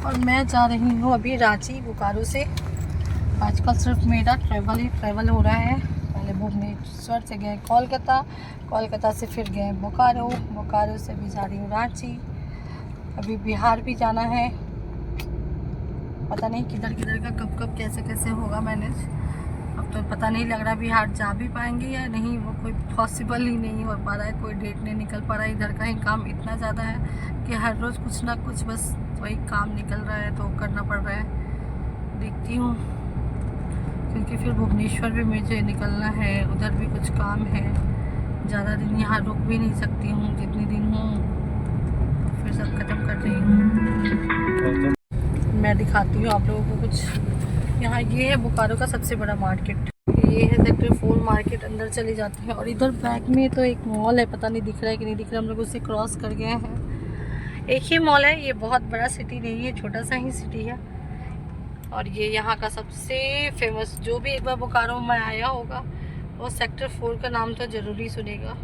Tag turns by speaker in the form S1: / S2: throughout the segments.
S1: और मैं जा रही हूँ अभी रांची बोकारो से। आजकल सिर्फ मेरा ट्रैवल हो रहा है। पहले भुवनेश्वर से गए कोलकाता, कोलकाता से फिर गए बोकारो, बोकारो से भी जा रही हूँ रांची। अभी बिहार भी जाना है, पता नहीं किधर किधर का कब कैसे कैसे होगा मैनेज। अब तो पता नहीं लग रहा बिहार जा भी पाएंगे या नहीं, वो कोई पॉसिबल ही नहीं हो पा रहा है, कोई डेट नहीं निकल पा रहा है। इधर का ही काम इतना ज़्यादा है कि हर रोज़ कुछ ना कुछ बस वही काम निकल रहा है, तो करना पड़ रहा है। देखती हूँ, क्योंकि फिर भुवनेश्वर भी मुझे निकलना है, उधर भी कुछ काम है। ज़्यादा दिन यहाँ रुक भी नहीं सकती हूँ, जितनी दिन हूँ फिर सब खत्म कर रही हूँ। मैं दिखाती हूँ आप लोगों को कुछ। यहाँ ये है बोकारो का सबसे बड़ा मार्केट, ये है सेक्टर 4 मार्केट। अंदर चले जाते हैं और इधर बैक में तो एक मॉल है, पता नहीं दिख रहा है कि नहीं दिख रहा है, हम लोग उसे क्रॉस कर गए हैं। एक ही मॉल है, ये बहुत बड़ा सिटी नहीं है, छोटा सा ही सिटी है। और ये यहाँ का सबसे फेमस, जो भी एक बार बोकारो में आया होगा वो सेक्टर 4 का नाम तो ज़रूर ही सुनेगा।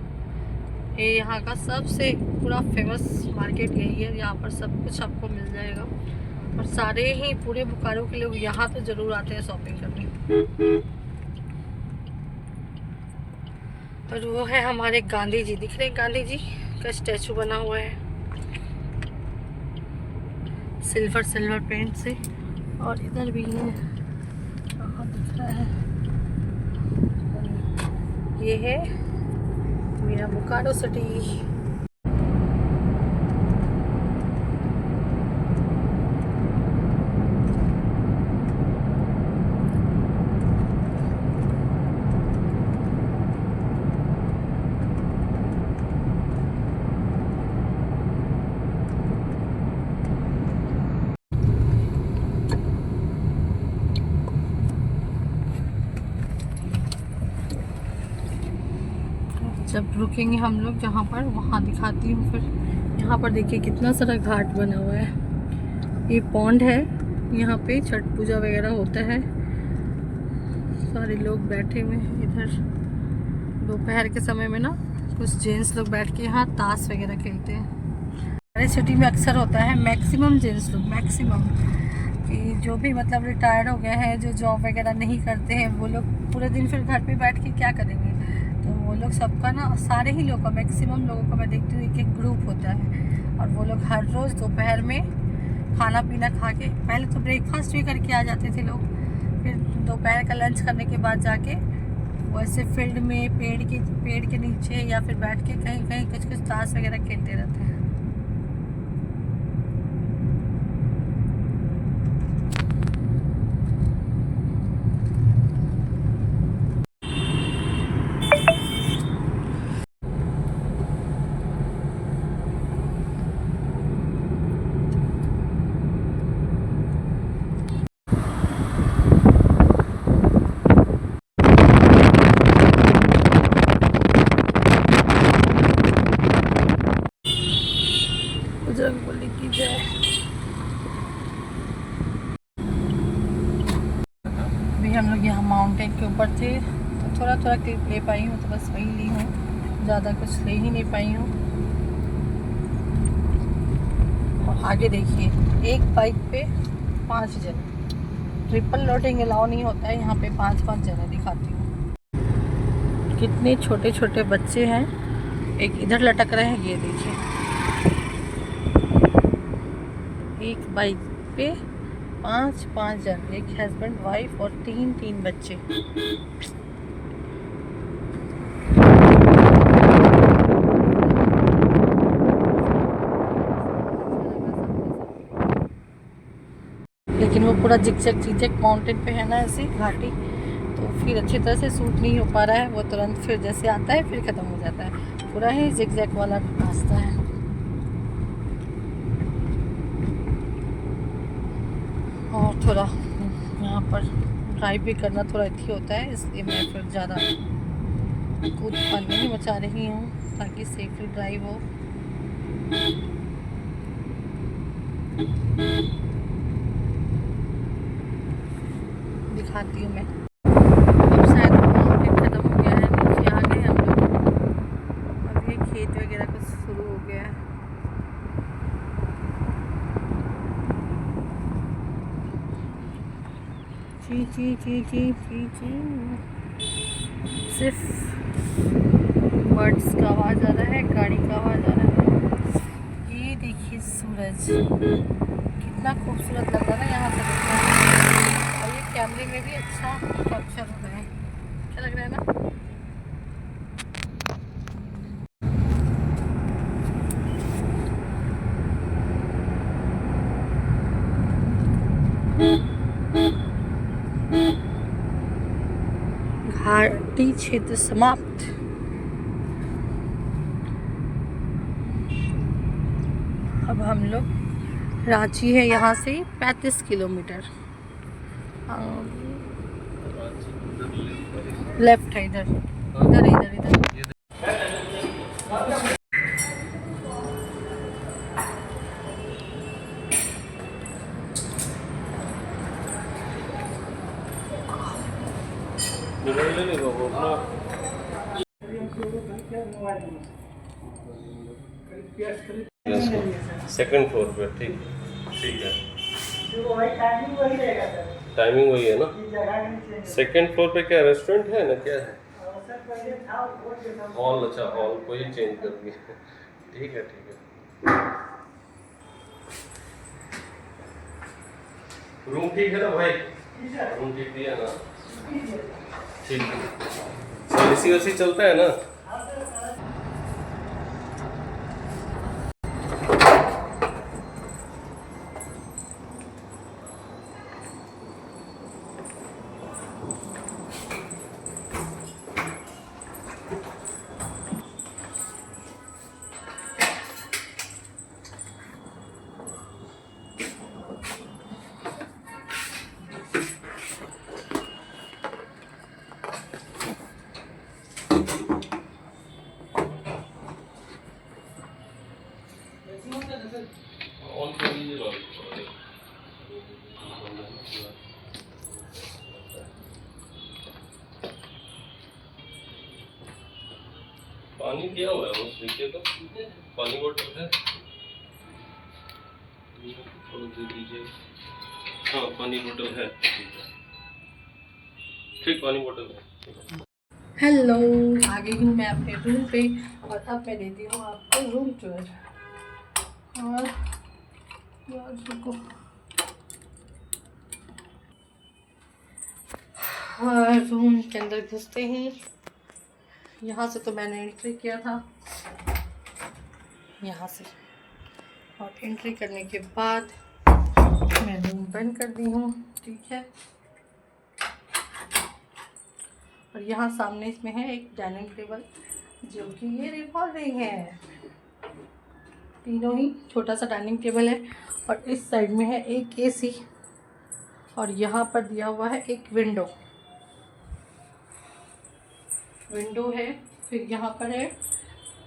S1: ये यहाँ का सबसे पूरा फेमस मार्केट यही है, यहाँ पर सब कुछ आपको मिल जाएगा। और सारे ही पूरे बोकारो के लोग यहाँ तो ज़रूर आते हैं शॉपिंग करने। और वो है हमारे गांधी जी, दिख रहे हैं, गांधी जी का स्टैचू बना हुआ है सिल्वर पेंट से। और इधर भी है, दिख रहा है, ये है मेरा बोकारो सिटी। जब रुकेंगे हम लोग जहाँ पर, वहाँ दिखाती हूँ। फिर यहाँ पर देखिए कितना सारा घाट बना हुआ है। ये पॉन्ड है, यहाँ पे छठ पूजा वगैरह होता है। सारे लोग बैठे हुए हैं इधर। दोपहर के समय में ना कुछ जेंट्स लोग बैठ के यहाँ ताश वगैरह खेलते हैं। हमारे सिटी में अक्सर होता है, मैक्सिमम जेंट्स लोग, मैक्सिमम कि जो भी मतलब रिटायर्ड हो गए हैं, जो जॉब वगैरह नहीं करते हैं, वो लोग पूरे दिन फिर घर पे बैठ के क्या करेंगे। तो वो लोग सबका ना, सारे ही लोगों का, मैक्सिमम लोगों का मैं देखती हूँ एक ग्रुप होता है। और वो लोग हर रोज़ दोपहर में खाना पीना खा के, पहले तो ब्रेकफास्ट भी करके आ जाते थे लोग, फिर दोपहर का लंच करने के बाद जाके वैसे फील्ड में पेड़ के नीचे या फिर बैठ के कहीं कुछ ताश वगैरह खेलते रहते हैं। बजरंगबली की जय। अभी हम लोग यहाँ माउंटेन के ऊपर थे, तो थोड़ा क्लिप ले पाई हूँ, तो बस वही ली हूँ, ज़्यादा कुछ ले ही नहीं पाई हूँ। और आगे देखिए, एक बाइक पे 5 जने, ट्रिपल लोडिंग अलाउ नहीं होता है यहाँ पे, 5 जने दिखाती हूँ। कितने छोटे छोटे बच्चे हैं, एक इधर लटक रहे हैं, ये देखिए, एक बाइक पे 5 जन, एक हस्बैंड वाइफ और 3 बच्चे। लेकिन वो पूरा जिगजैग माउंटेन पे है ना, ऐसी घाटी, तो फिर अच्छी तरह से सूट नहीं हो पा रहा है। वो तुरंत फिर जैसे आता है फिर ख़त्म हो जाता है, पूरा ही जिगजैग वाला रास्ता है। और थोड़ा यहाँ पर ड्राइव भी करना थोड़ा अच्छी होता है, इसलिए मैं फिर ज़्यादा कूद पर नहीं मचा रही हूँ, ताकि सेफली ड्राइव हो। दिखाती हूँ मैं। अब शायद माउंटेन खत्म हो गया है, नीचे आ गए हम लोग। अब ये खेत वगैरह कुछ शुरू हो गया है। ची ची ची ची ची ची, सिर्फ बर्ड्स का आवाज़ आ रहा है, गाड़ी का आवाज़ आ रहा है। ये देखिए सूरज कितना खूबसूरत लग रहा है ना यहाँ से देखने, और ये कैमरे में भी अच्छा कैप्चर हो रहा है, अच्छा लग रहा है ना। घाटी क्षेत्र समाप्त। अब हम लोग, रांची है यहाँ से 35 किलोमीटर, लेफ्ट है इधर इधर इधर इधर।
S2: सेकंड फ्लोर पे, ठीक ठीक है। टाइमिंग वही है ना। सेकंड फ्लोर पे क्या रेस्टोरेंट है ना, क्या है? हॉल, अच्छा हॉल को ही चेंज कर दिया। ठीक है ठीक है। रूम ठीक है ना भाई? रूम ठीक दिया ना? ठीक है। एसी वैसी चलता है ना? ऑन कर लीजिए ना। पानी दिया हुआ है बस, देखिए तो पानी बोतल है, दे दीजिए। हाँ पानी बोतल है, ठीक पानी बोतल है।
S1: हेलो, आ गई हूँ मैं अपने रूम पे, और अब मैं देती हूँ आपको रूम टूर। और यार रुको, रूम के अंदर घुसते ही यहाँ से तो मैंने एंट्री किया था, यहाँ से, और एंट्री करने के बाद मैं रूम बंद कर दी हूँ, ठीक है। और यहाँ सामने इसमें है एक डाइनिंग टेबल, जो कि ये रिवॉल्विंग है, तीनों ही छोटा सा डाइनिंग टेबल है। और इस साइड में है एक एसी, और यहाँ पर दिया हुआ है एक विंडो है। फिर यहाँ पर है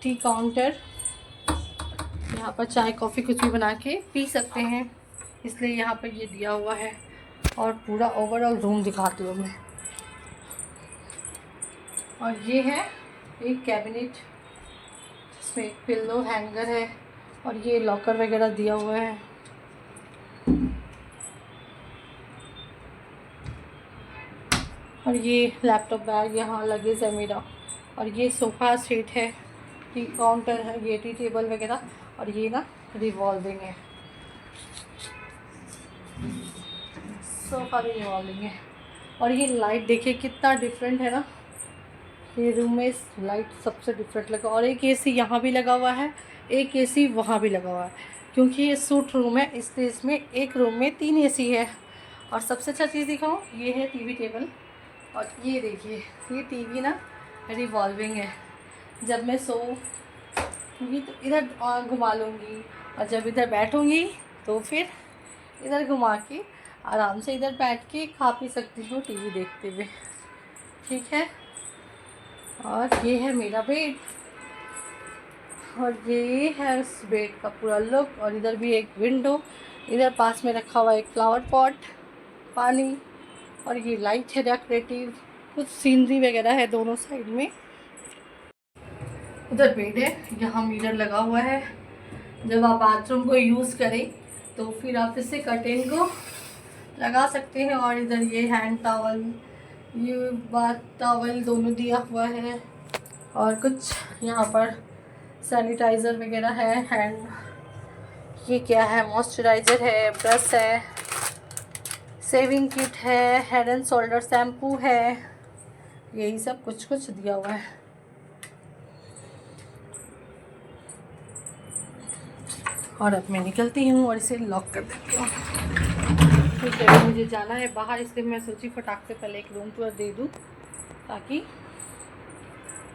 S1: टी काउंटर, यहाँ पर चाय कॉफ़ी कुछ भी बना के पी सकते हैं, इसलिए यहाँ पर ये दिया हुआ है। और पूरा ओवरऑल रूम दिखाती हूँ मैं। और ये है एक कैबिनेट, जिसमें एक पिल्लो हैंगर है, और ये लॉकर वगैरह दिया हुआ है। और ये लैपटॉप बैग यहाँ लगेज है मेरा। और ये सोफ़ा सेट है, टी काउंटर है, ये टी टेबल वगैरह, और ये ना रिवॉल्विंग है, सोफ़ा भी रिवॉल्विंग है। और ये लाइट देखिए कितना डिफरेंट है ना, ये रूम में इस लाइट सबसे डिफरेंट लगा। और एक एसी यहाँ भी लगा हुआ है, एक एसी वहाँ भी लगा हुआ है, क्योंकि ये सूट रूम है, इसलिए इसमें एक रूम में 3 एसी है। और सबसे अच्छा चीज़ दिखाऊँ, ये है टीवी टेबल, और ये देखिए ये टीवी ना रिवॉल्विंग है। जब मैं सोऊंगी तो इधर घुमा लूँगी, और जब इधर बैठूँगी तो फिर इधर घुमा के आराम से इधर बैठ के खा पी सकती हूँ टीवी देखते हुए, ठीक है। और ये है मेरा बेड, और ये है उस बेड का पूरा लुक। और इधर भी एक विंडो, इधर पास में रखा हुआ एक फ्लावर पॉट, पानी, और ये लाइट है डेकोरेटिव, कुछ सीनरी वगैरह है दोनों साइड में। उधर बेड है, यहाँ मिरर लगा हुआ है, जब आप बाथरूम को यूज़ करें तो फिर आप इससे कर्टेन को लगा सकते हैं। और इधर ये हैंड टॉवल, ये बाथ टॉवल दोनों दिया हुआ है। और कुछ यहाँ पर सैनिटाइज़र वगैरह है, हैंड, ये क्या है, मॉइस्चराइज़र है, ब्रश है, सेविंग किट है, हेड एंड शोल्डर शैम्पू है, यही सब कुछ कुछ दिया हुआ है। और अब मैं निकलती हूँ और इसे लॉक कर देती हूँ। ठीक है, मुझे जाना है बाहर, इसलिए मैं सोची फटाक से पहले एक रूम टूर दे दूँ ताकि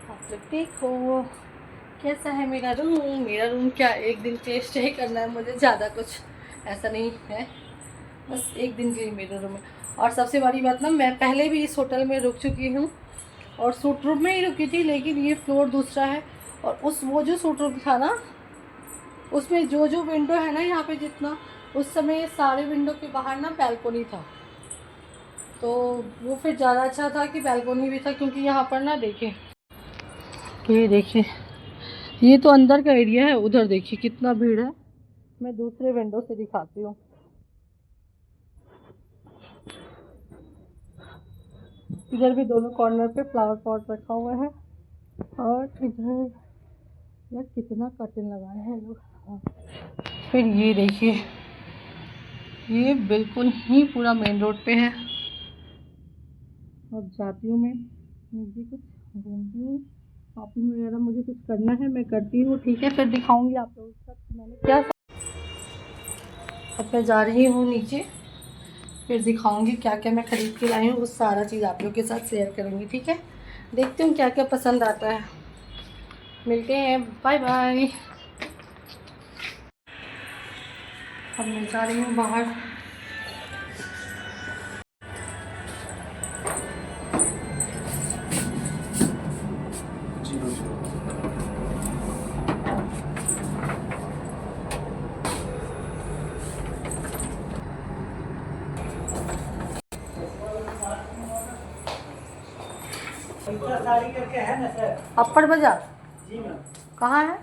S1: आप लोग देखो कैसा है मेरा रूम। मेरा रूम क्या एक दिन के लिए स्टे करना है मुझे, ज़्यादा कुछ ऐसा नहीं है, बस एक दिन के लिए मेरा रूम है। और सबसे बड़ी बात ना, मैं पहले भी इस होटल में रुक चुकी हूँ और सूट रूम में ही रुकी थी, लेकिन ये फ्लोर दूसरा है। और वो जो सूट रूम था ना, उसमें जो विंडो है ना यहाँ पे जितना, उस समय सारे विंडो के बाहर ना बैल्कोनी था, तो वो फिर ज़्यादा अच्छा था कि बैल्कोनी भी था। क्योंकि यहाँ पर ना देखिए, ये देखिए, ये तो अंदर का एरिया है, उधर देखिए कितना भीड़ है। मैं दूसरे विंडो से दिखाती हूँ। इधर भी दोनों कॉर्नर पे फ्लावर पॉट रखा हुआ है। और इधर यार कितना कर्टन लगाए हैं लोग। फिर ये देखिए, ये बिल्कुल ही पूरा मेन रोड पे है। अब जाती हूँ मैं नीचे, कुछ घूमती हूँ, शॉपिंग वगैरह मुझे कुछ करना है, मैं करती हूँ, ठीक है, फिर दिखाऊंगी आप लोगों के साथ मैंने क्या। अब मैं जा रही हूँ नीचे, फिर दिखाऊंगी क्या क्या मैं ख़रीद के लाई हूँ, वो सारा चीज़ आप लोगों के साथ शेयर करूँगी, ठीक है। देखती हूँ क्या क्या पसंद आता है। मिलते हैं, बाय बाय। अब मैं जा रही हूँ बाहर।
S3: साड़ी करके है ना सर?
S1: अप्पर बाजार
S3: जी मैम।
S1: कहाँ है?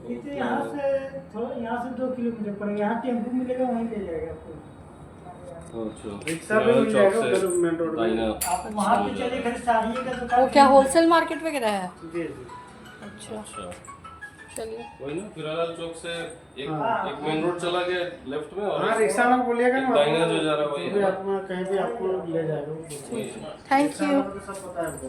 S3: इसे यहाँ से थोड़ा, यहाँ से 2 किलोमीटर पड़ेगा। यहाँ टेम्पू मिलेगा, वहीं ले जाएगा आपको।
S2: अच्छा,
S3: रिक्शा पे मिल जाएगा उधर मेन रोड में।
S2: दाहिना।
S3: आप वहाँ पे चले गए, साड़ी का दुकान।
S1: वो क्या होलसेल मार्केट वगैरह है?
S3: जी जी।
S1: अच्छा
S2: अच्छा,
S1: चलिए।
S2: वही ना, फिरालाल चौक से एक
S3: हाँ।
S2: एक मेन रोड चला गया लेफ्ट में, और
S3: हाँ, रिक्शा में बोलिएगा
S2: एक
S3: ना,
S2: दाहिना जो जा रहा है वही
S3: भी
S2: है।
S3: अपना कहीं भी आपको ले जाएगा।
S2: वही है।
S1: Thank you.
S3: सब पता है हमको।